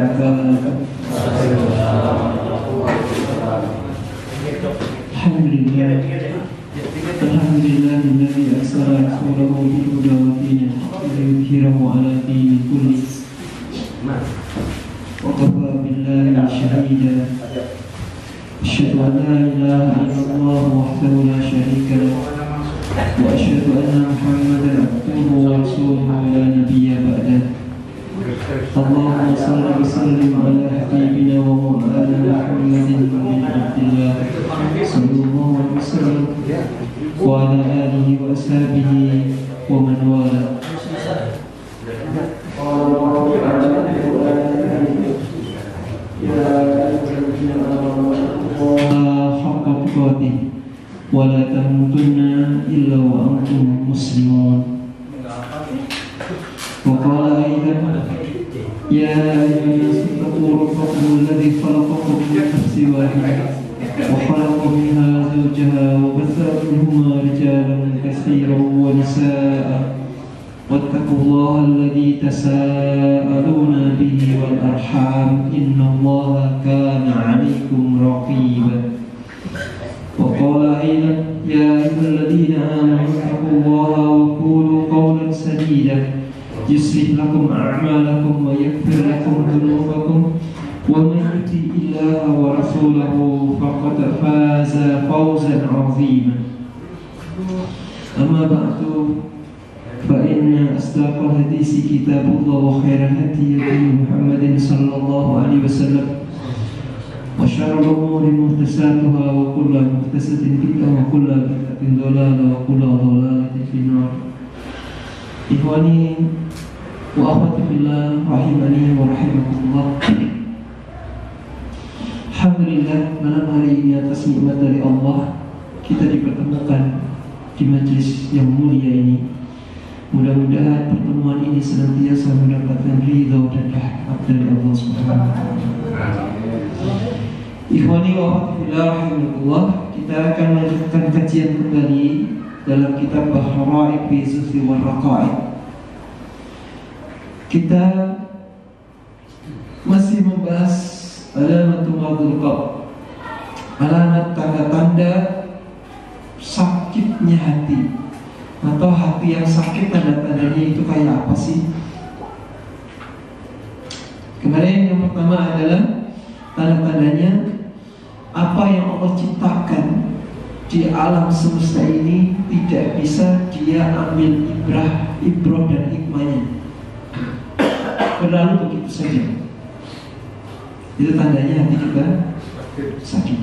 وبركاته. الحمد لله الذي أرسل رسوله بالهدى ودين ليظهره على الدين كله وكفى بالله شهيدا. أشهد أن لا إله إلا الله وحده لا شريك له وأشهد أن محمدا عبده ورسوله لا نبي بعده. اللهم صل وسلم على حبيبنا ومولانا محمد بن عبد الله صلى الله عليه وسلم وعلى آله وأصحابه ومن والاه. حق تقاته ولا تموتن إلا وأنتم مسلمون. وقال أيضا يا أيها الناس اتقوا ربكم الذي خلقكم من نفس واحدة وخلق منها زوجها وبث منهما رجالا كثيرا ونساء واتقوا الله الذي تساءلون به والأرحام إن الله كان عليكم رقيبا. وقال أيضا يا أيها الذين آمنوا اتقوا الله وقولوا قولا سديدا يصلح لكم أعمالكم ويغفر لكم ذنوبكم ومن يطع الله ورسوله فقد فاز فوزا عظيما. أما بعد فإن أصدق الحديث كتاب الله وخير الهدي هدي محمد صلى الله عليه وسلم وشر الأمور محدثاتها وكل محدثة بدعة وكل بدعة ضلالة وكل ضلالة في النار. Ikhwani wa akhwati fillah rahimani wa rahimakumullah. Alhamdulillah, malam hari ini atas nikmat dari Allah kita dipertemukan di majlis yang mulia ini. Mudah-mudahan pertemuan ini senantiasa mendapatkan ridho dan rahmat dari Allah Subhanahu wa taala. Ikhwani wa akhwati fillah rahimakumullah, kita akan melanjutkan kajian kembali dalam kitab Bahra'i fi Zuhdi wal Raqa'iq. Kita masih membahas alamatul qalb, alamat tanda-tanda sakitnya hati, atau hati yang sakit tanda-tandanya itu kayak apa sih? Kemarin yang pertama adalah tanda-tandanya apa yang Allah ciptakan di alam semesta ini tidak bisa dia ambil ibrah dan hikmahnya, berlalu begitu saja. Itu tandanya hati kita sakit.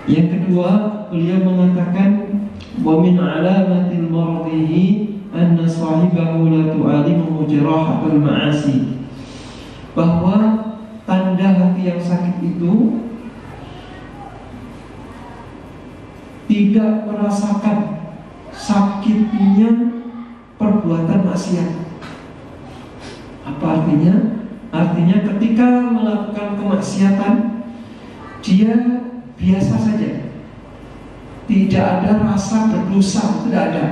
Yang kedua, beliau mengatakan wa min alamatil mardihi anna sahibahu la tu'alimu jarahatul ma'asi, bahwa tanda hati yang sakit itu tidak merasakan sakitnya perbuatan maksiat. Apa artinya? Artinya ketika melakukan kemaksiatan dia biasa saja, tidak ada rasa berdosa, tidak ada.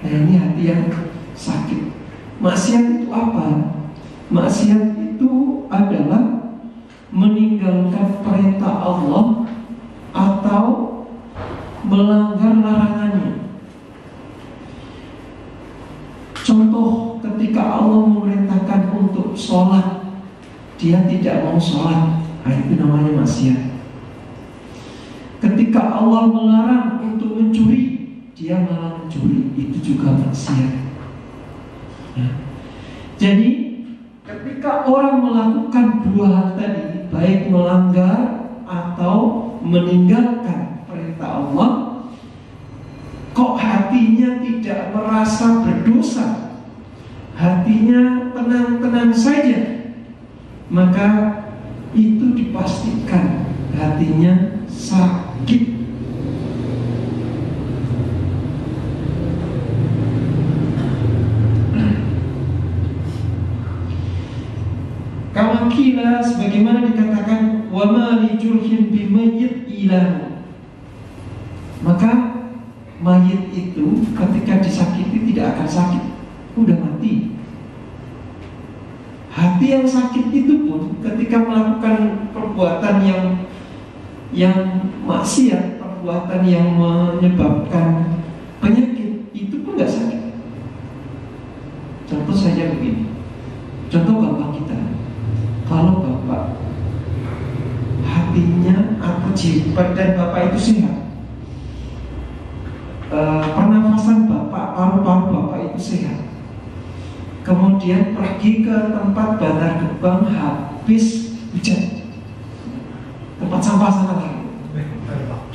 Nah, ini hati yang sakit. Maksiat itu apa? Maksiat itu adalah meninggalkan perintah Allah atau melanggar larangannya. Contoh, ketika Allah memerintahkan untuk sholat, dia tidak mau sholat, itu namanya maksiat. Ketika Allah melarang untuk mencuri, dia malah mencuri, itu juga maksiat. Ya. Jadi ketika orang melakukan dua hal tadi, baik melanggar atau meninggalkan perintah Allah, kok hatinya tidak merasa berdosa, hatinya tenang-tenang saja, maka itu dipastikan hatinya sakit. Kamakila, sebagaimana dikatakan wa ma li jurhin bimayyit ilahu, maka mayit itu ketika disakiti tidak akan sakit, udah mati. hati yang sakit itu pun ketika melakukan perbuatan yang maksiat, perbuatan yang menyebabkan penyakit, itu pun nggak sakit. Contoh saja begini, contoh bapak kita. Kalau bapak hatinya atau badan bapak itu sehat, pernafasan bapak, paru-paru bapak itu sehat, kemudian pergi ke tempat Bantar Gebang habis hujan, tempat sampah sana lagi,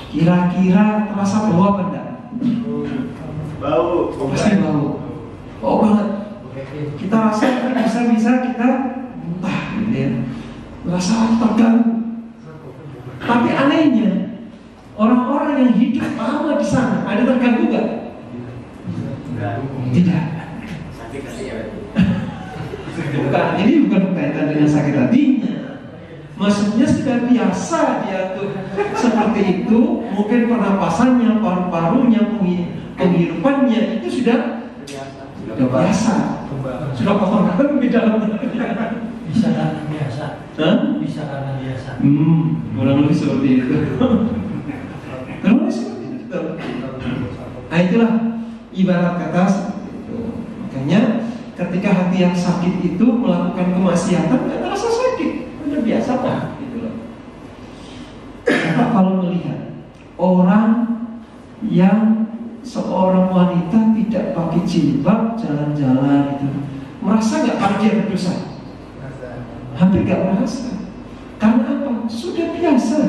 kira-kira terasa bau apa enggak? Bau, pasti bau, bau banget. Kita rasa bisa-bisa kita muntah gitu ya, rasa terganggu. Tapi anehnya, orang-orang yang hidup lama di sana ada terganggu nggak? Tidak. Bukan, ini bukan berkaitan dengan sakit hatinya. Maksudnya sudah biasa dia tuh seperti itu. Mungkin pernapasannya, paru-parunya, penghirupannya itu sudah biasa. Sudah kotor di dalamnya. Bisa karena biasa. Bisa karena biasa. Kurang lebih seperti itu. Kurang lebih seperti itu. Nah itulah ibarat kata seperti itu. Makanya ketika hati yang sakit itu melakukan kemaksiatan, nggak terasa sakit, udah biasa lah. Gitu loh. Karena kalau melihat orang yang seorang wanita tidak pakai jilbab jalan-jalan itu, merasa nggak kalau dia berdosa? Hampir nggak merasa. Karena apa? Sudah biasa.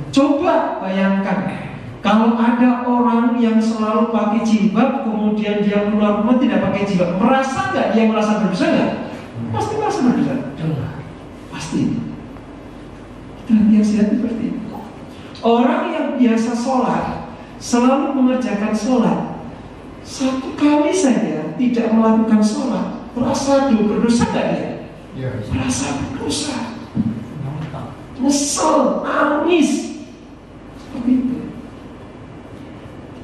Coba bayangkan, kalau ada orang yang selalu pakai jilbab, kemudian dia keluar rumah tidak pakai jilbab, merasa nggak dia merasa berdosa nggak? Pasti merasa berdosa. Pasti. Dan yang sehat seperti itu. Orang yang biasa sholat, selalu mengerjakan sholat, satu kali saja tidak melakukan sholat, merasa berdosa nggak dia? Merasa berdosa, nyesel, nangis, seperti itu.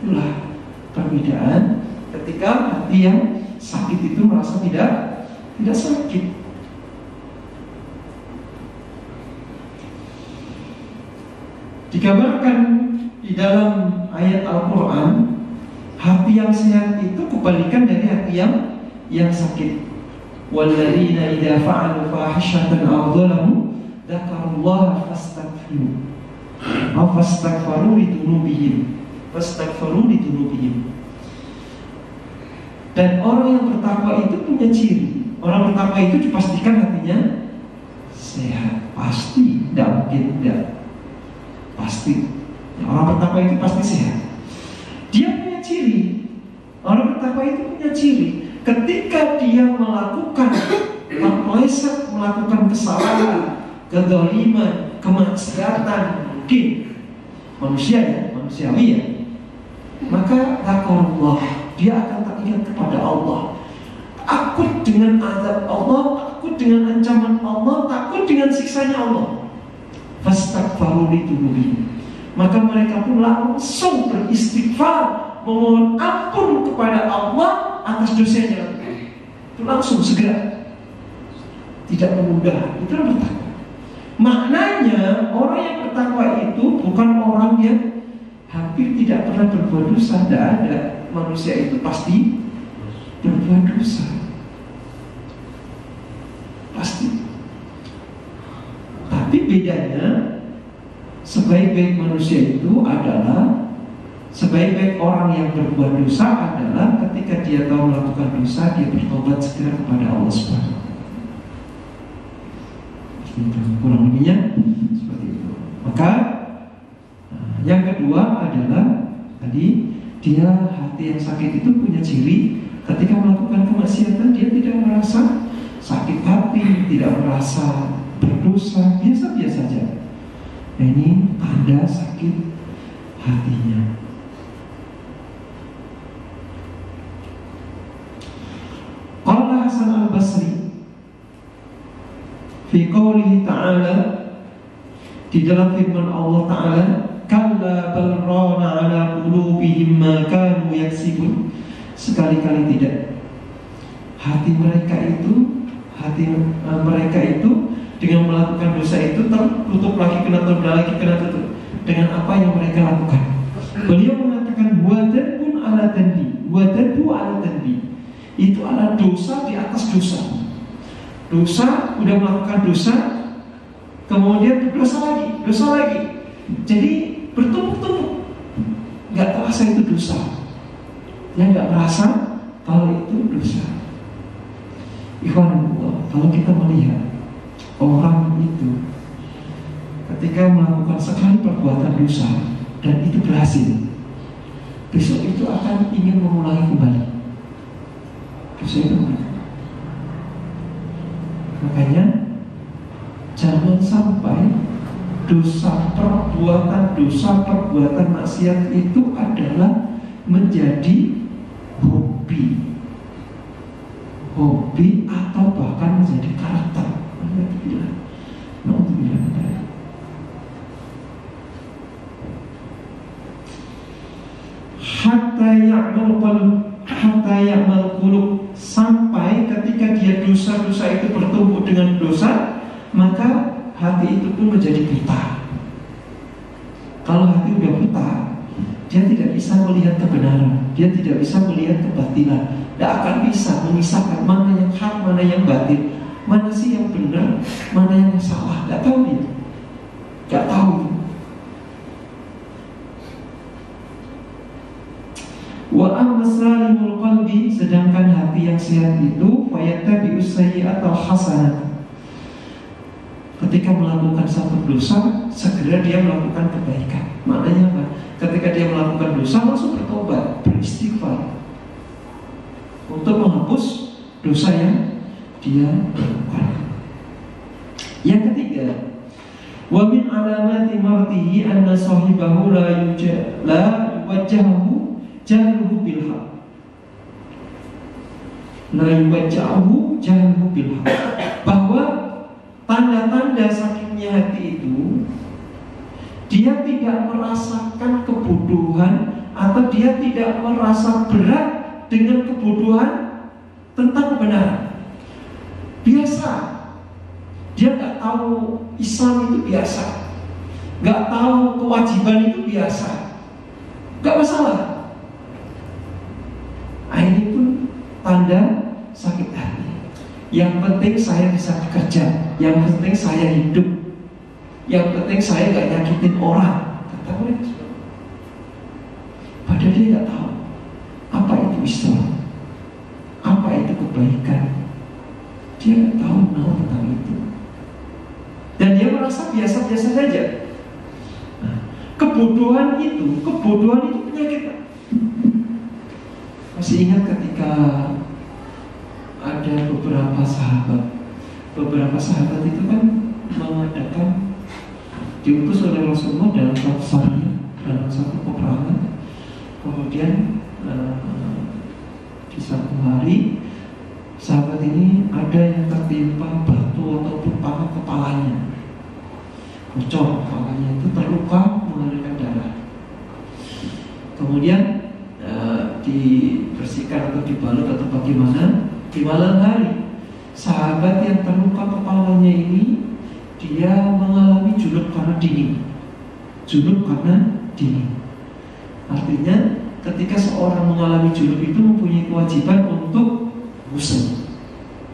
Itulah perbedaan ketika hati yang sakit itu merasa tidak sakit. Dikabarkan di dalam ayat Al-Quran, hati yang sehat itu kebalikan dari hati yang sakit. Walladzina idza fa'alu fahishatan aw dzalamu dzakarullaha fastaghfaru li dzunubihim. Dan orang yang bertakwa itu punya ciri. Orang bertakwa itu dipastikan hatinya sehat. Pasti, tidak mungkin tidak. Pasti. Orang bertakwa itu pasti sehat. Dia punya ciri. Orang bertakwa itu punya ciri. Ketika dia melakukan meleset, melakukan kesalahan, kezaliman, kemaksiatan, mungkin manusiawi ya, maka zakarullah, dia akan teringat kepada Allah, takut dengan azab Allah, takut dengan ancaman Allah, takut dengan siksanya Allah. Fastaghfaru li dzunubihim, maka mereka pun langsung beristighfar, memohon ampun kepada Allah atas dosanya. Itu langsung segera, tidak menunda. Itu bertakwa. Maknanya orang yang bertakwa itu bukan orang yang hampir tidak pernah berbuat dosa. Tidak ada. Manusia itu pasti berbuat dosa, pasti. Tapi bedanya, sebaik-baik manusia itu adalah, sebaik-baik orang yang berbuat dosa adalah ketika dia tahu melakukan dosa, dia bertobat segera kepada Allah Subhanahu. Kurang lebihnya seperti itu. Maka yang kedua adalah tadi, dia hati yang sakit itu punya ciri, ketika melakukan kemaksiatan dia tidak merasa sakit hati, tidak merasa berdosa, biasa-biasa saja. Nah, ini tanda sakit hatinya. Qala Hasan al-Basri fi qoulihi ta'ala, di dalam firman Allah Ta'ala, kalla bal rana ala qulubihim ma kanu yaksibun, sekali-kali tidak. Hati mereka itu hati mereka itu dengan melakukan dosa itu tertutup lagi, kena tutup dengan apa yang mereka lakukan. Beliau mengatakan wadadun ala tanbi, wadadu ala tanbi, itu adalah dosa di atas dosa. Dosa, udah melakukan dosa, kemudian dosa lagi. Jadi bertumpuk-tumpuk, nggak terasa itu dosa. Dia nggak merasa kalau itu dosa. Ikhwanullah, kalau kita melihat orang itu ketika melakukan sekali perbuatan dosa dan itu berhasil, besok itu akan ingin mengulangi kembali dosa itu. Makanya jangan sampai perbuatan maksiat itu adalah menjadi hobi atau bahkan menjadi karakter. Hatta ya'mal qulub, sampai ketika dia dosa-dosa itu bertumbuh dengan dosa, maka hati itu pun menjadi buta. Kalau hati udah buta, dia tidak bisa melihat kebenaran, dia tidak bisa melihat kebatilan, tidak akan bisa memisahkan mana yang hak, mana yang batil, mana sih yang benar, mana yang salah. Tidak tahu dia, tidak tahu. Wa amma salimul qalbi, sedangkan hati yang sehat itu fayattabi'us sayyi'atal hasanah, ketika melakukan satu dosa segera dia melakukan kebaikan. Maknanya apa? Ketika dia melakukan dosa langsung bertobat, beristighfar untuk menghapus dosa yang dia lakukan. Yang ketiga, wa min alamati martihi anna sahibahu la yuwajjahu jahluhu bil haq. La yuwajjahu jahluhu bil haq. Bahwa tanda-tanda sakitnya hati itu, dia tidak merasakan kebodohan atau dia tidak merasa berat dengan kebodohan tentang kebenaran. Biasa, dia nggak tahu Islam itu biasa, nggak tahu kewajiban itu biasa, nggak masalah. Ini pun tanda sakit hati. Yang penting saya bisa bekerja, yang penting saya hidup, yang penting saya gak nyakitin orang, kata mereka. Padahal dia gak tahu apa itu Islam, apa itu kebaikan. Dia gak tahu tentang itu, dan dia merasa biasa-biasa saja. Nah, kebodohan itu penyakit. Masih ingat ketika ada beberapa sahabat itu kan mengadakan, diutus oleh Rasulullah dalam satu sariyah, dalam satu peperangan. Kemudian di satu hari sahabat ini ada yang tertimpa batu ataupun panah kepalanya, bocor kepalanya, itu terluka mengalirkan darah. Kemudian dibersihkan atau dibalut atau bagaimana. Di malam hari, sahabat yang terluka kepalanya ini dia mengalami junub karena dingin. Artinya ketika seorang mengalami junub itu mempunyai kewajiban untuk ghusl,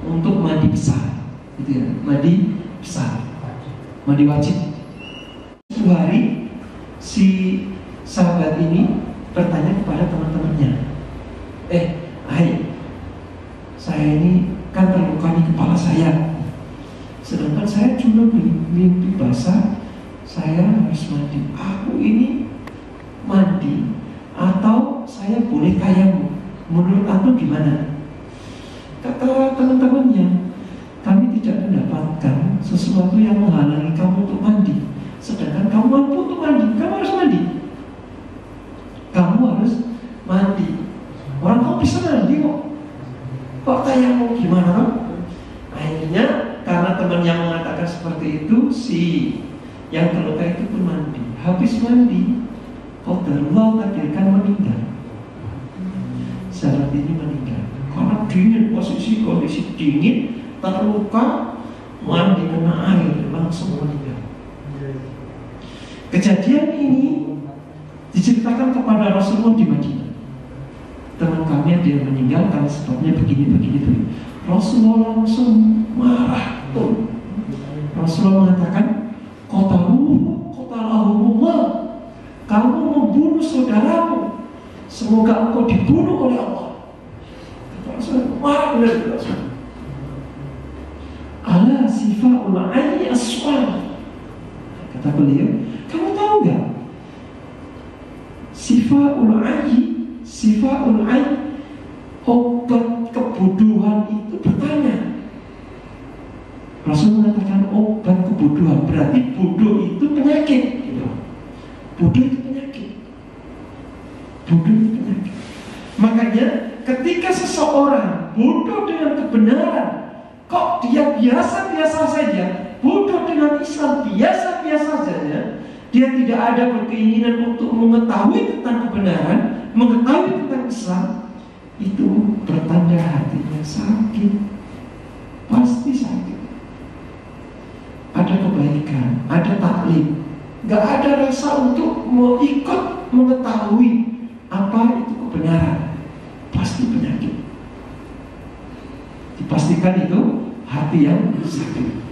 untuk mandi besar, gitu ya, mandi besar, mandi wajib. Suatu hari si sahabat ini bertanya kepada teman-temannya, saya ini kan terluka di kepala saya, sedangkan saya cuma mimpi basah, saya harus mandi. Aku ini mandi atau saya boleh tayamum? Menurut aku gimana? Kata teman-temannya, kami tidak mendapatkan sesuatu yang menghalangi kamu untuk mandi, sedangkan kamu mampu untuk mandi. Kamu harus mandi. Orang kamu bisa mandi kok tayamum gimana dong? Akhirnya karena teman yang mengatakan seperti itu, si yang terluka itu pun mandi. Habis mandi, qadarullah takdirkan meninggal. Sahabat ini meninggal karena dingin, kondisi dingin, terluka, mandi kena air, langsung meninggal. Kejadian ini diceritakan kepada Rasulullah di Madinah. Teman kami ada yang meninggal karena sebabnya begini. Rasulullah langsung marah. Rasulullah mengatakan, qatalahumullah, kamu membunuh saudaramu, semoga engkau dibunuh oleh Allah. Rasulullah marah benar. Ala sifaul ayyi aswad. Kata beliau, kamu tahu gak? Sifaul ayyi, obat kebodohan itu bertanya. Rasul mengatakan obat kebodohan, berarti bodoh itu penyakit. Bodoh itu penyakit. Makanya ketika seseorang bodoh dengan kebenaran, kok dia biasa-biasa saja, bodoh dengan Islam biasa-biasa saja, dia tidak ada berkeinginan untuk mengetahui tentang kebenaran, mengetahui tentang Islam, itu bertanda hatinya sakit, pasti sakit. Ada kebaikan, ada taklim, gak ada rasa untuk mau ikut mengetahui apa itu kebenaran, pasti penyakit. Dipastikan itu hati yang sakit.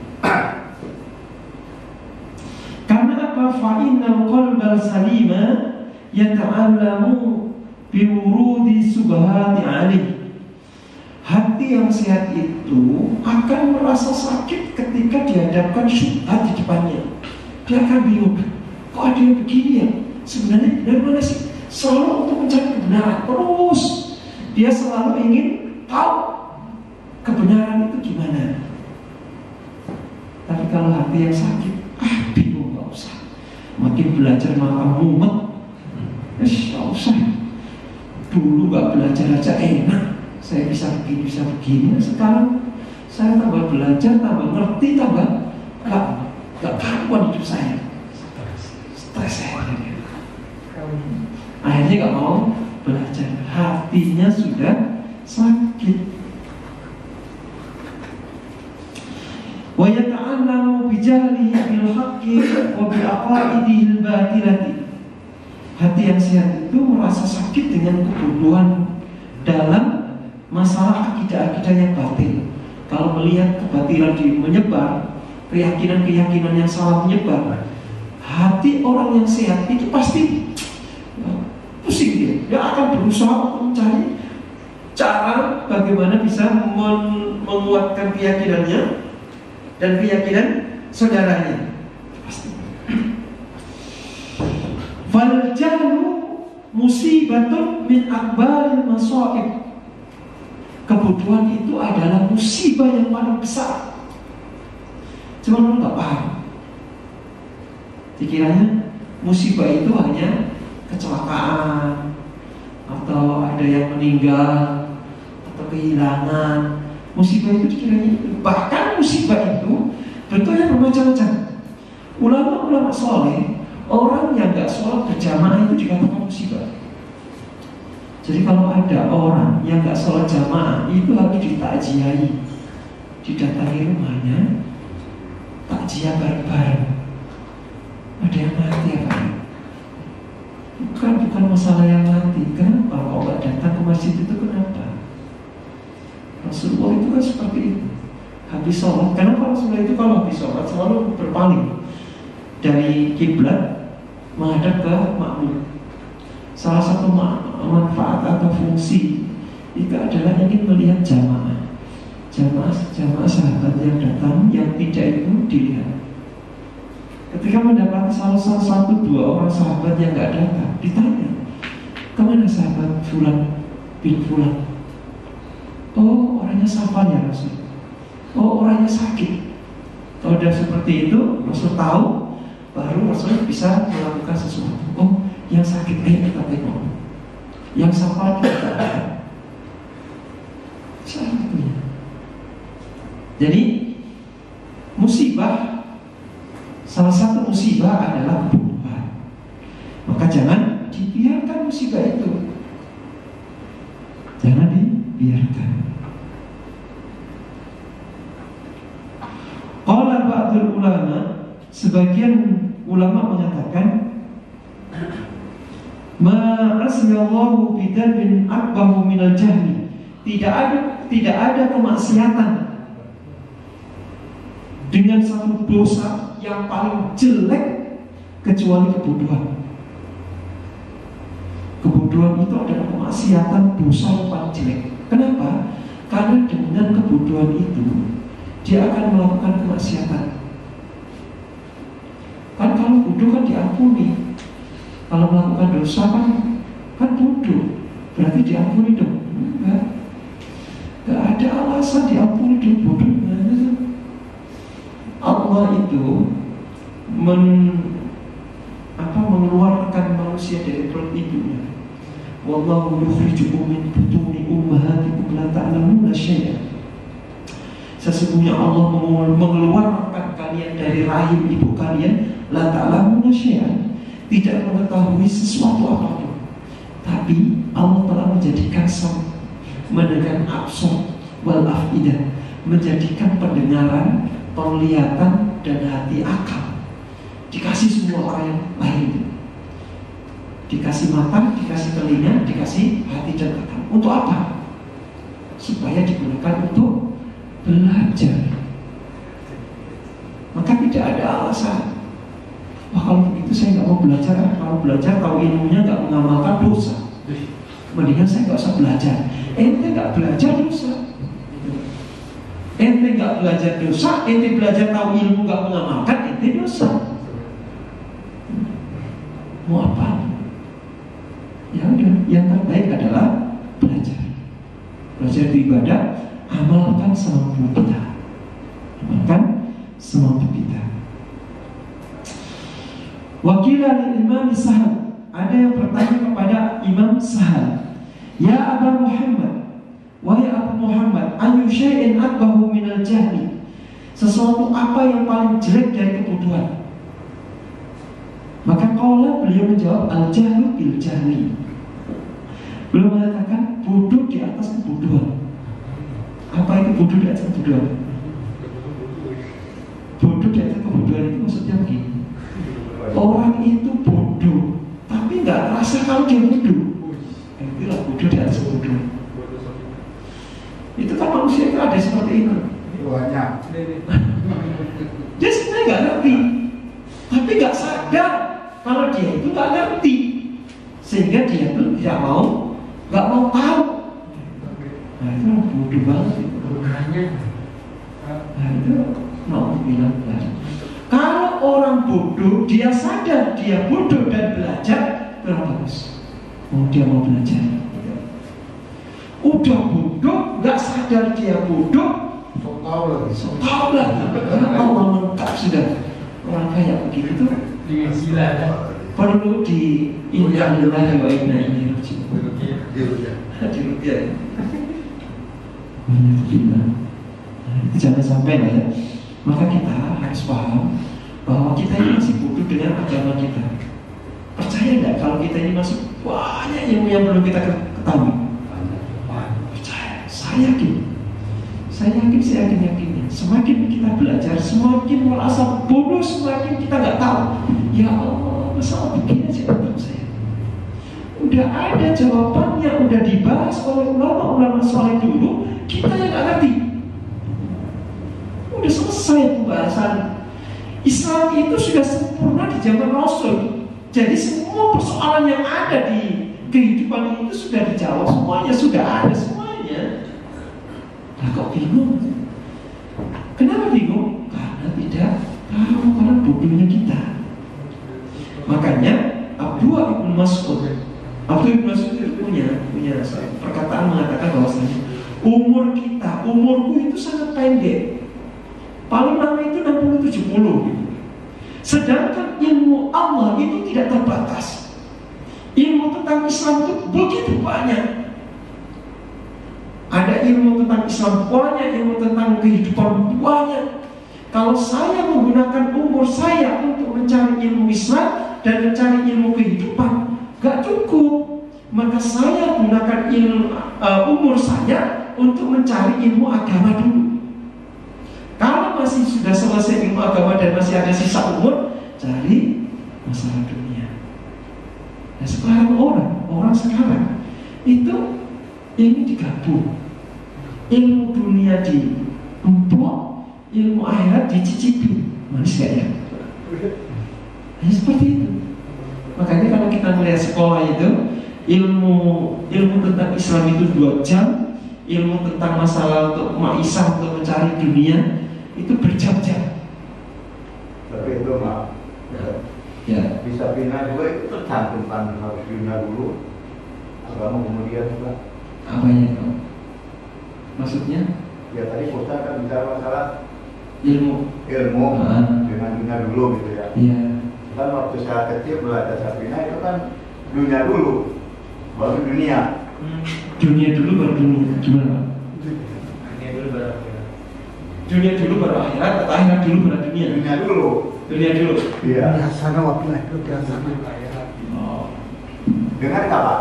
Karena apa? Fa'innal qalbal salima yata'allamu biwurudi subhati alih. Hati yang sehat itu akan merasa sakit ketika dihadapkan syubhat di depannya. Dia akan bingung, kok ada yang begini ya? Sebenarnya benar mana sih? Selalu untuk mencari kebenaran terus. Dia selalu ingin tahu kebenaran itu gimana. Tapi kalau hati yang sakit, bingung, gak usah. Makin belajar malah mumet. Gak usah. Dulu gak belajar aja enak, saya bisa begini. Sekarang saya tambah belajar, tambah ngerti, tambah gak karuan hidup saya. Stres saya. Akhirnya gak mau belajar. Hatinya sudah sakit. Wa yata'allamu bijahlihi bil haqqi wa bi aqaidihil batilati. Hati yang sehat itu merasa sakit dengan kebodohan dalam masalah akidah-akidah yang batil. Kalau melihat kebatilan menyebar, keyakinan-keyakinan yang salah menyebar, hati orang yang sehat itu pasti pusing dia akan berusaha untuk mencari cara bagaimana bisa menguatkan keyakinannya dan keyakinan saudaranya. Pasti. Fal jahlu musibatun min akbaril masaib. Kebodohan itu adalah musibah yang paling besar. Cuma lu gak paham. Dikiranya musibah itu hanya kecelakaan, atau ada yang meninggal, atau kehilangan. Musibah itu dikiranya itu. Bahkan musibah itu bentuknya bermacam-macam. Ulama-ulama soleh, orang yang gak sholat berjamaah itu dikatakan musibah. Jadi kalau ada orang yang gak sholat jamaah, itu harus ditakziahi, didatangi rumahnya, takziah bareng-bareng. Ada yang mati apa? Bukan masalah yang mati. Kenapa kok gak datang ke masjid itu? Kenapa? Rasulullah itu kan seperti itu. Habis sholat, kenapa Rasulullah itu kalau habis sholat selalu berpaling dari kiblat menghadap ke makmum? Salah satu manfaat atau fungsi itu adalah ingin melihat jamaah sahabat yang datang, yang tidak itu dilihat. Ketika mendapati salah satu dua orang sahabat yang nggak datang, ditanya, kemana sahabat Fulan bin Fulan? Oh, orangnya safar ya Rasul. Oh, orangnya sakit. Kalau sudah seperti itu, Rasul tahu, baru Rasul bisa melakukan sesuatu. Oh, yang sakit kita tengok, yang safar kita ada. Satunya. Jadi musibah, salah satu musibah adalah kebodohan. Maka jangan dibiarkan musibah itu. Jangan dibiarkan. Sebagian ulama mengatakan ma'asiyallahu bidarbin akbahu minal jahli. Tidak ada kemaksiatan dengan satu dosa yang paling jelek kecuali kebodohan. Kebodohan itu adalah kemaksiatan, dosa yang paling jelek. Kenapa? Karena dengan kebodohan itu dia akan melakukan kemaksiatan. Kan kalau bodoh kan diampuni. Kalau melakukan dosa kan bodoh, berarti diampuni dong? Enggak ada alasan diampuni dong bodoh. Allah itu mengeluarkan manusia dari perut ibunya. Wallahu yukhrijukum min butuni ummahatikum la ta'lamuna syai'an. Sesungguhnya Allah mengeluarkan kalian dari rahim ibu kalian, la ta'lamuna syai'an, tidak mengetahui sesuatu apapun. Tapi Allah telah menjadikan mendengar absor wal afidah, menjadikan pendengaran, penglihatan dan hati akal. Dikasih semua orang yang lain. Dikasih mata, dikasih telinga, dikasih hati dan akal. Untuk apa? Supaya digunakan untuk belajar. Maka tidak ada alasan. Wah, kalau begitu saya nggak mau belajar. Kalau belajar, kalau ilmunya nggak mengamalkan, dosa. Mendingan saya nggak usah belajar. Ente nggak belajar, dosa. Ente nggak belajar, dosa. Ente belajar tahu ilmu nggak mengamalkan, ente dosa. Mau apa? Ya udah, yang terbaik adalah belajar. Belajar itu ibadah, amalkan semampu kita. Amalkan semampu kita. Wakilah Imam Sahal, ada yang bertanya kepada Imam Sahal, ya Aba Muhammad, wahai Abu Muhammad, ayu syai'in akbahu minal jahli, sesuatu apa yang paling jelek dari kebodohan? Maka qala, beliau menjawab, al-jahlu bil jahli. Beliau mengatakan bodoh di atas kebodohan. Apa itu bodoh di atas kebodohan? Bodoh di atas kebodohan itu maksudnya begini. Orang itu bodoh, tapi nggak rasa kalau dia bodoh. Itulah bodoh di atas kebodohan. Itu kan manusia itu ada seperti itu. Banyak. Dia sebenarnya nggak ngerti, tapi nggak sadar kalau dia itu nggak ngerti, sehingga dia tuh nggak mau tahu. Nah itu bodoh banget itu. Nah itu mau bilang belajar. Kalau orang bodoh, dia sadar dia bodoh dan belajar, kurang bagus. Dia mau belajar. Udah bodoh, nggak sadar dia bodoh, tahu lagi. Allah lengkap sudah. Orang kayak begitu tuh perlu di inna lillahi wa inna ilaihi raji'un. Dirupiah. Jangan sampai lah ya. Maka kita harus paham bahwa kita ini masih bodoh dengan agama kita. Percaya nggak kalau kita ini masih banyak ilmu yang belum kita ketahui? Percaya. Saya yakin. Semakin kita belajar, semakin merasa bodoh, semakin kita nggak tahu. Ya Allah, masalah begini sih tentang saya. Udah ada jawabannya, udah dibahas oleh ulama-ulama soleh dulu, kita yang nggak ngerti. Udah selesai pembahasan. Islam itu sudah sempurna di zaman Rasul. Jadi semua persoalan yang ada di kehidupan itu sudah dijawab, semuanya sudah ada semuanya. Nah kok bingung? Kenapa bingung? Karena tidak tahu, karena bodohnya kita. Makanya Abdullah bin Mas'ud itu punya perkataan mengatakan bahwasanya umurku itu sangat pendek. Paling lama itu 60-70 gitu. Sedangkan ilmu Allah itu tidak terbatas. Ilmu tentang Islam itu begitu banyak. Ada ilmu tentang Islam banyak, ilmu tentang kehidupan banyak. Kalau saya menggunakan umur saya untuk mencari ilmu Islam dan mencari ilmu kehidupan, gak cukup. Maka saya gunakan umur saya untuk mencari ilmu agama dulu. Kalau masih sudah selesai ilmu agama dan masih ada sisa umur, cari masalah dunia. Nah sekarang orang sekarang itu ini digabung, ilmu dunia diempok, ilmu akhirat dicicipi. Manis gak ya? Hanya seperti itu. Makanya kalau kita melihat sekolah itu, ilmu tentang Islam itu 2 jam, ilmu tentang masalah untuk maisha, untuk mencari dunia itu berjam-jam. Tapi itu mah Ya. bisa pindah juga itu tercantumkan harus pindah dulu agama kemudian juga. Apa ya Pak? Maksudnya? Ya tadi Ustaz kan bicara masalah Ilmu. dengan dunia dulu gitu ya. Iya. Kan waktu saya kecil belajar Safina itu kan dunia dulu baru dunia. Dunia dulu baru dunia. Gimana Pak? Dunia dulu baru akhirat. Dunia dulu baru akhirat atau akhirat dulu baru dunia? Dunia dulu. Dunia dulu. Iya. Biasanya waktu itu biasanya. Oh. Dengar nggak Pak?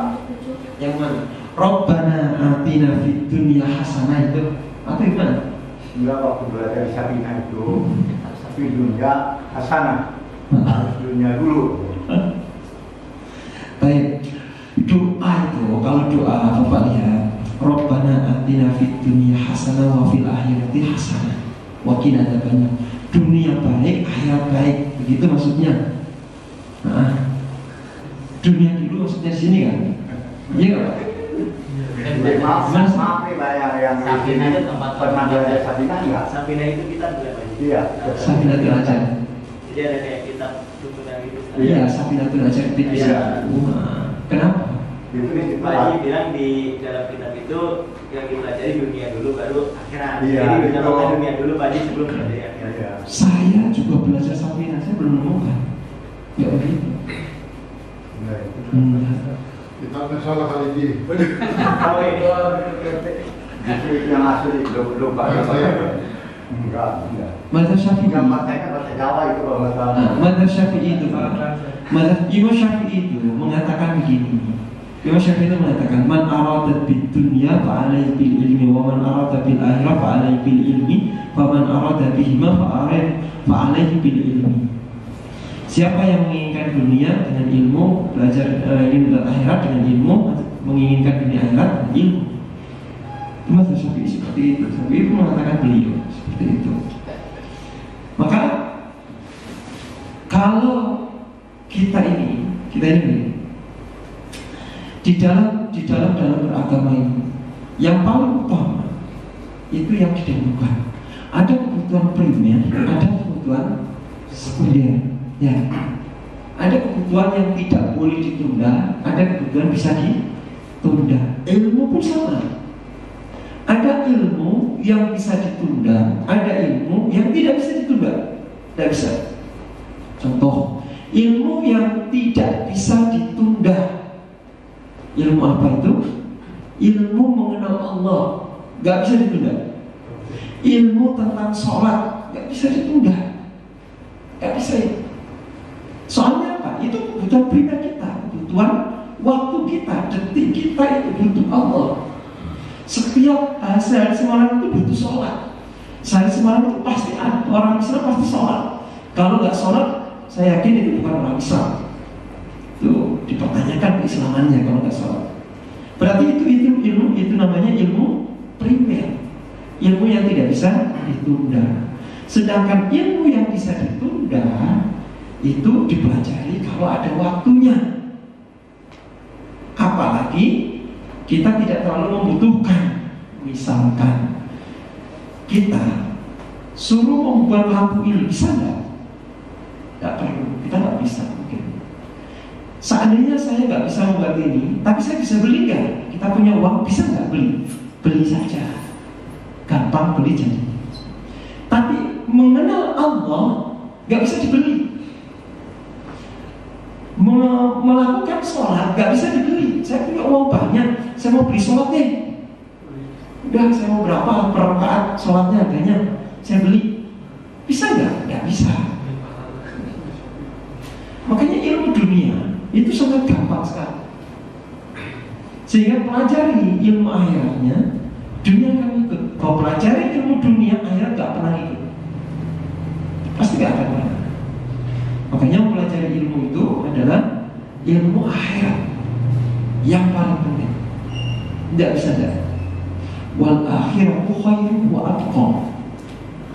Yang mana? Rabbana atina fid dunya hasanah itu atau gimana? Enggak, waktu belajar di Safina itu tapi dunia hasanah harus dunia dulu. Baik. Doa itu kalau doa Bapak lihat, Rabbana atina fid dunya hasanah wa fil akhirati hasanah wa qina adzabannar. Dunia baik, akhirat baik, begitu maksudnya. Nah, dunia dulu maksudnya di sini kan? Iya nggak Pak? Maaf nih Pak yang Safina itu tempat pernah belajar Safina nggak? Safina itu kita berapa? Iya. Safinatul Ajar. Jadi ada kayak kitab tutunan itu. Iya, Safinatul Ajar bisa. Kenapa? Itu di situ Pak Pak. Haji bilang di dalam kitab itu yang dipelajari dunia dulu baru akhirat. Iya, Jadi itu. dinamakan dunia dulu Pak Haji sebelum belajar akhirat. Iya. Saya juga belajar Safina, saya belum menemukan. Ya begitu. Nah, itu. Kita masalah kali ini. Kalau itu Justru itu yang asli belum Pak. Enggak. Mazhab Syafi'i. Yang makanya bahasa Jawa itu kalau nggak salah. Mazhab Syafi'i itu Pak. Mazhab Imam Syafi'i itu mengatakan begini. Imam Syafi'i itu mengatakan man arada bid dunya fa alaihi bil ilmi wa man arada bil akhirah fa alaihi bil ilmi fa man arada bihima fa alaihi bil ilmi. Siapa yang menginginkan dunia dengan ilmu, belajar ilmu dan akhirat dengan ilmu, menginginkan dunia akhirat dengan ilmu. Itu Mazhab Syafi'i seperti itu. Syafi'i itu mengatakan beliau seperti itu. Maka kalau kita ini di dalam beragama ini yang paling utama itu yang ditemukan. Ada kebutuhan primer, ada kebutuhan sekunder. Ya, ada kebutuhan yang tidak boleh ditunda, ada kebutuhan bisa ditunda. Ilmu pun sama. Ada ilmu yang bisa ditunda, ada ilmu yang tidak bisa ditunda. Tidak bisa. Contoh, ilmu yang tidak bisa ditunda. Ilmu apa itu? Ilmu mengenal Allah, gak bisa ditunda. Ilmu tentang sholat, gak bisa ditunda. Gak bisa ya. Soalnya apa? Itu kebutuhan primer kita, kebutuhan waktu kita, detik kita itu butuh Allah. Setiap sehari semalam itu butuh sholat. Sehari semalam itu pasti orang Islam pasti sholat. Kalau nggak sholat, saya yakin itu bukan orang Islam. Itu dipertanyakan keislamannya kalau nggak sholat. Berarti itu ilmu itu namanya ilmu primer, ilmu yang tidak bisa ditunda. Sedangkan ilmu yang bisa ditunda itu dipelajari kalau ada waktunya. Apalagi kita tidak terlalu membutuhkan. Misalkan kita suruh membuat lampu ini, bisa nggak? Nggak perlu, kita nggak bisa mungkin. Seandainya saya nggak bisa membuat ini, tapi saya bisa beli nggak? Kita punya uang, bisa nggak beli? Beli saja, gampang beli jadi. Tapi mengenal Allah nggak bisa dibeli. Melakukan sholat gak bisa dibeli. Saya punya uang banyak, saya mau beli sholat deh. Udah, saya mau berapa per rakaat sholatnya harganya, saya beli. Bisa nggak? Nggak bisa. Makanya ilmu dunia itu sangat gampang sekali. Sehingga pelajari ilmu akhiratnya, dunia akan ikut. Kalau pelajari ilmu dunia, akhirat gak pernah ikut. Pasti gak akan pernah. Makanya mempelajari ilmu itu adalah ilmu akhirat yang paling penting. Tidak bisa tidak. Wal akhiratu khairu wa abqa.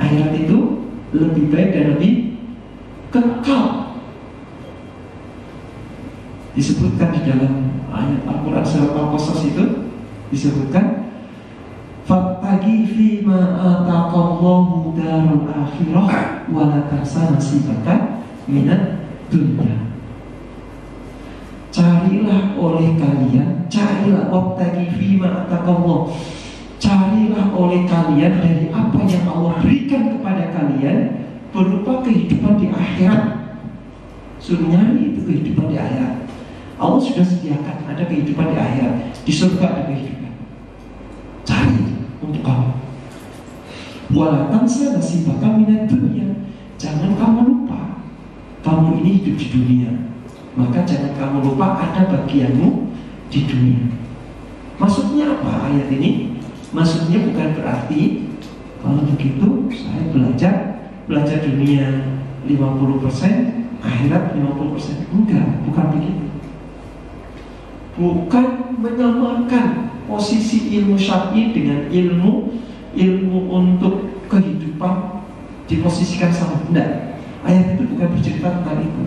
Akhirat itu lebih baik dan lebih kekal. Disebutkan di dalam ayat Al-Quran surat Al-Qasas itu disebutkan fattaqi fima ataqallahu darul akhirah wa la tansa nasibaka minad dunya. Carilah oleh kalian, carilah wattaqi fima ataqallahu, carilah oleh kalian dari apa yang Allah berikan kepada kalian berupa kehidupan di akhirat. Suruh nyari itu kehidupan di akhirat. Allah sudah sediakan ada kehidupan di akhirat. Di surga ada kehidupan. Cari untuk kamu. Wala tansa nasibaka minad dunya. Jangan kamu lupa kamu ini hidup di dunia. Maka jangan kamu lupa ada bagianmu di dunia. Maksudnya apa ayat ini? Maksudnya bukan berarti kalau begitu saya belajar dunia 50%, akhirat 50%. Enggak, bukan begitu. Bukan menyamakan posisi ilmu syar'i dengan ilmu untuk kehidupan diposisikan sama. Enggak. Ayat itu bukan bercerita tentang itu.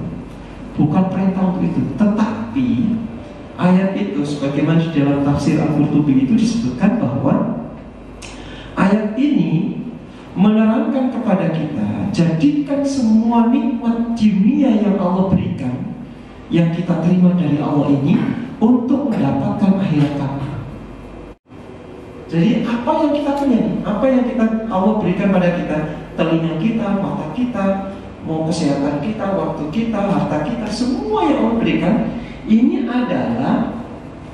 Bukan perintah untuk itu. Tetapi ayat itu sebagaimana di dalam tafsir Al-Qurtubi itu disebutkan bahwa ayat ini menerangkan kepada kita, jadikan semua nikmat dunia yang Allah berikan, yang kita terima dari Allah ini untuk mendapatkan akhirat kami. Jadi apa yang kita punya nih? Apa yang Allah berikan pada kita? Telinga kita, mata kita, mau kesehatan kita, waktu kita, harta kita, semua yang Allah berikan ini adalah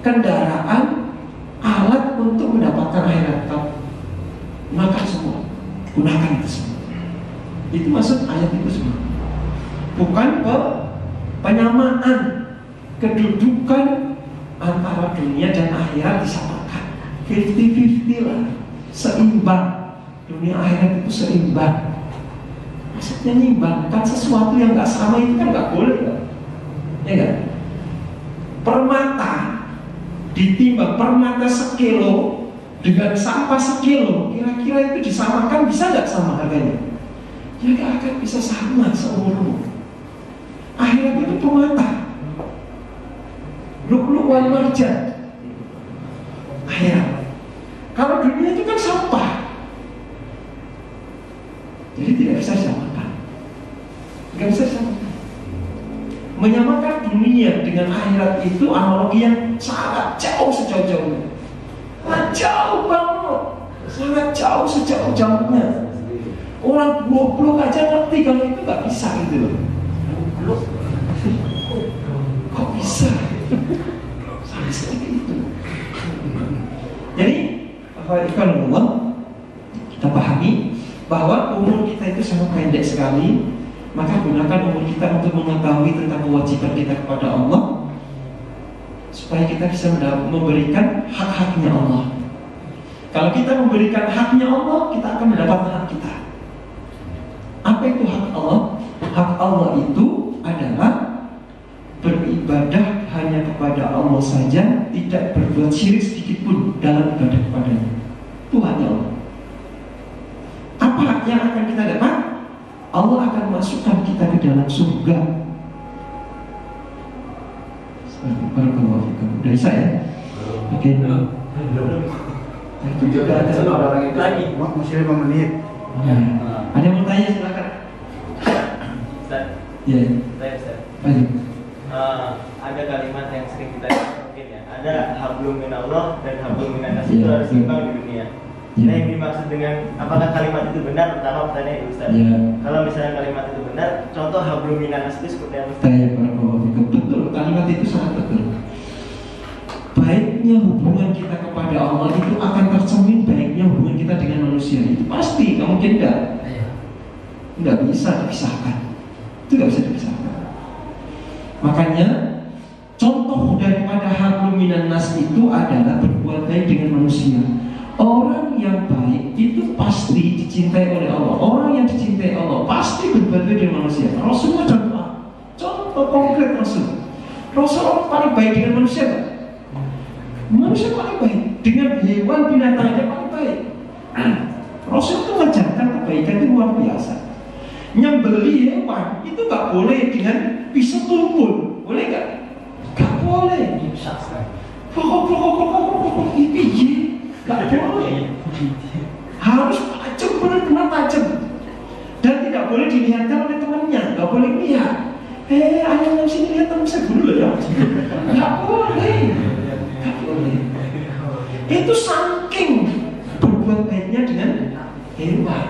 kendaraan, alat untuk mendapatkan akhirat kami. Gunakan semua, gunakan itu semua. Itu maksud ayat itu semua. Bukan penyamaan kedudukan antara dunia dan akhirat disamakan 50-50 lah, seimbang. Dunia akhirat itu seimbang. Maksudnya nyimbangkan sesuatu yang gak sama itu kan gak boleh kan? Ya kan? Permata ditimbang permata sekilo dengan sampah sekilo, kira-kira itu disamakan bisa gak sama harganya? Ya gak akan bisa sama seumur. Akhirat itu permata, lu'lu' wal marjan. Akhirat. Kalau dunia itu kan sampah, jadi tidak bisa disamakan. Tidak bisa disamakan. Menyamakan dunia dengan akhirat itu analogi yang sangat jauh sejauh-jauhnya. Jauh banget, sangat jauh sejauh-jauhnya. Orang goblok aja ngerti kalau itu gak bisa gitu loh. Kok bisa? Sampai seperti itu. Jadi Allah, kita pahami bahwa umur kita itu sangat pendek sekali. Maka gunakan umur kita untuk mengetahui tentang kewajiban kita kepada Allah, supaya kita bisa memberikan hak-haknya Allah. Kalau kita memberikan haknya Allah, kita akan mendapatkan hak kita. Apa itu hak Allah? Hak Allah itu adalah beribadah hanya kepada Allah saja, tidak berbuat syirik sedikit pun dalam ibadah kepadanya. Itu haknya Allah. Apa hak yang akan kita dapat? Allah akan masukkan kita ke dalam surga. Udah bisa ya? Oke. Itu juga ada orang lagi. Masih 5 menit. Ada yang mau tanya silakan. Ya. Baik. Ada kalimat yang sering kita mungkin ya. Ada hablum minallah dan hablum minannas itu harus seimbang di dunia. Nah yang dimaksud dengan apakah kalimat itu benar? Pertama pertanyaan Ustaz. Kalau misalnya kalimat itu benar, contoh hablum minannas itu seperti apa? Betul, kalimat itu sangat betul. Baiknya hubungan kita kepada Allah itu akan tercermin baiknya hubungan kita dengan manusia. Itu pasti, nggak mungkin enggak. Nggak bisa dipisahkan. Itu nggak bisa dipisahkan. Makanya contoh daripada hablum minannas itu adalah berbuat baik dengan manusia. Orang yang baik itu pasti dicintai oleh Allah. Orang yang dicintai Allah pasti berbeda dengan manusia. Rasulullah contoh, contoh konkret Rasul. Rasul paling baik dengan manusia kan? Manusia paling baik, dengan hewan binatang aja paling baik. Rasul itu mengajarkan kebaikan itu luar biasa. Nyembeli hewan itu nggak boleh dengan pisau tumpul, boleh nggak? Nggak boleh. Pokok ini nggak boleh. Harus tajam, benar-benar tajam. Dan tidak boleh dilihatkan oleh temannya, nggak boleh lihat. Ayah yang sini lihat teman saya dulu ya. Nggak boleh. Nggak boleh. Itu saking berbuat baiknya dengan hewan.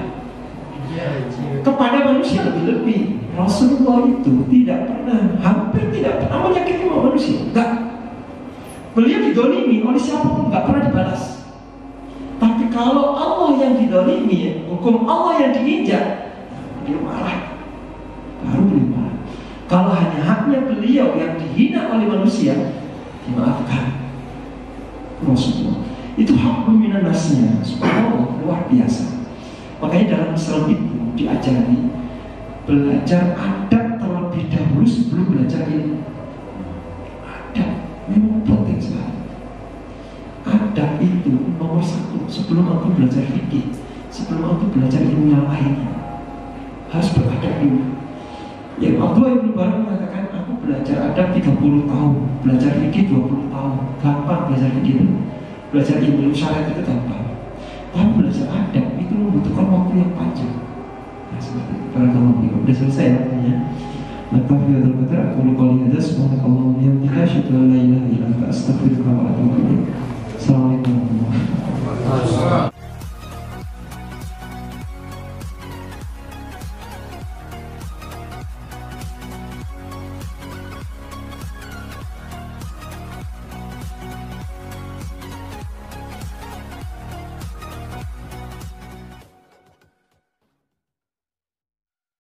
Kepada manusia lebih-lebih. Rasulullah itu tidak pernah, hampir tidak pernah menyakiti manusia. Enggak. Beliau didolimi oleh siapapun, nggak pernah dibalas. Tapi kalau Allah yang didolimi, hukum Allah yang diinjak, dia marah. Baru beliau marah. Kalau hanya haknya beliau yang dihina oleh manusia, dimaafkan. Rasulullah itu hak minan nasnya, subhanallah, luar biasa. Makanya dalam Islam itu diajari belajar adab terlebih dahulu sebelum belajar ilmu. Adab memang penting sekali. Adab itu nomor satu sebelum aku belajar fikih, sebelum aku belajar ilmu yang lainnya. Harus beradab dulu. Ya Abdullah Ibn Mubarak mengatakan aku belajar adab 30 tahun, belajar fikih 20 tahun. Gampang belajar fikih itu. Belajar ilmu syariat itu gampang. Tapi belajar adab itu membutuhkan waktu yang panjang. Nah, seperti itu. Udah selesai artinya. Maka fi hadzal qadar aku qouli hadza subhanakallahumma wa bihamdika asyhadu an la ilaha illa anta astaghfiruka wa atubu ilaik.